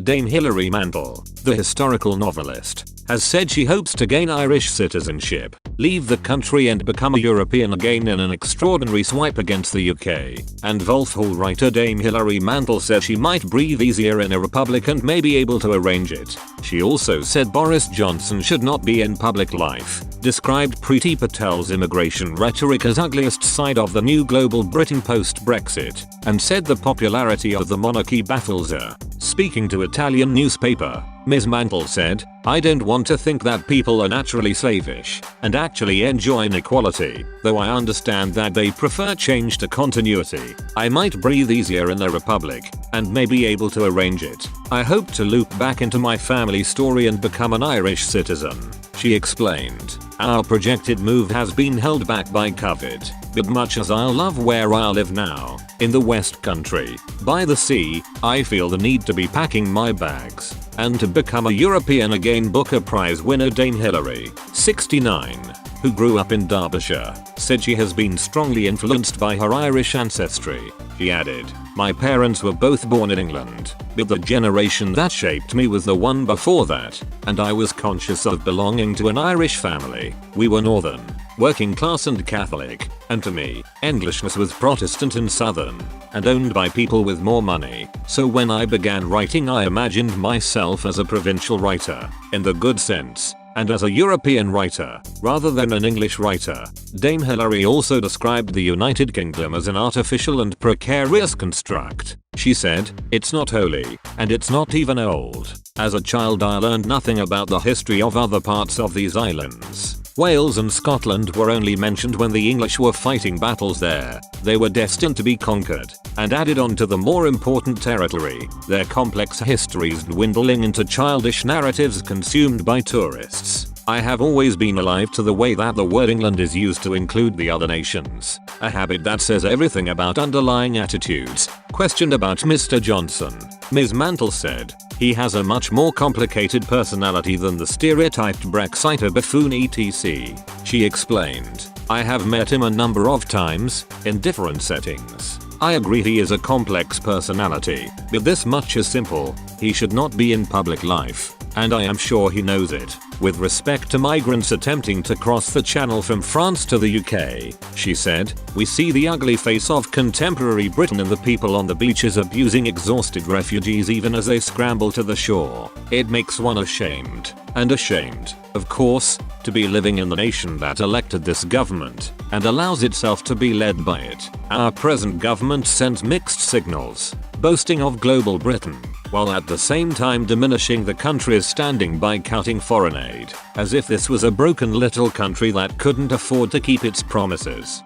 Dame Hilary Mantel, the historical novelist, has said she hopes to gain Irish citizenship, leave the country and become a European again in an extraordinary swipe against the UK. And Wolfhall writer Dame Hilary Mantel said she might breathe easier in a republic and may be able to arrange it. She also said Boris Johnson should not be in public life, described Priti Patel's immigration rhetoric as ugliest side of the new global Britain post-Brexit, and said the popularity of the monarchy baffles her. Speaking to Italian newspaper, Ms. Mantel said, "I don't want to think that people are naturally slavish and actually enjoy inequality, though I understand that they prefer change to continuity. I might breathe easier in a republic and may be able to arrange it. I hope to loop back into my family story and become an Irish citizen," she explained. "Our projected move has been held back by COVID, but much as I love where I live now, in the West Country, by the sea, I feel the need to be packing my bags and to become a European again." Booker Prize winner Dame Hilary, 69, who grew up in Derbyshire, said she has been strongly influenced by her Irish ancestry. She added, "My parents were both born in England, but the generation that shaped me was the one before that, and I was conscious of belonging to an Irish family. We were northern, working class and Catholic, and to me, Englishness was Protestant and southern, and owned by people with more money. So when I began writing I imagined myself as a provincial writer, in the good sense, and as a European writer, rather than an English writer." Dame Hilary also described the United Kingdom as an artificial and precarious construct. She said, "It's not holy, and it's not even old. As a child I learned nothing about the history of other parts of these islands. Wales and Scotland were only mentioned when the English were fighting battles there. They were destined to be conquered and added on to the more important territory, their complex histories dwindling into childish narratives consumed by tourists. I have always been alive to the way that the word England is used to include the other nations, a habit that says everything about underlying attitudes." Questioned about Mr. Johnson, Ms. Mantel said, "He has a much more complicated personality than the stereotyped Brexiter buffoon etc." She explained, "I have met him a number of times, in different settings. I agree he is a complex personality, but this much is simple, he should not be in public life, and I am sure he knows it." With respect to migrants attempting to cross the channel from France to the UK, she said, "We see the ugly face of contemporary Britain in the people on the beaches abusing exhausted refugees even as they scramble to the shore. It makes one ashamed, and ashamed, of course, to be living in the nation that elected this government and allows itself to be led by it. Our present government sends mixed signals, boasting of global Britain, while at the same time diminishing the country's standing by cutting foreign aid, as if this was a broken little country that couldn't afford to keep its promises."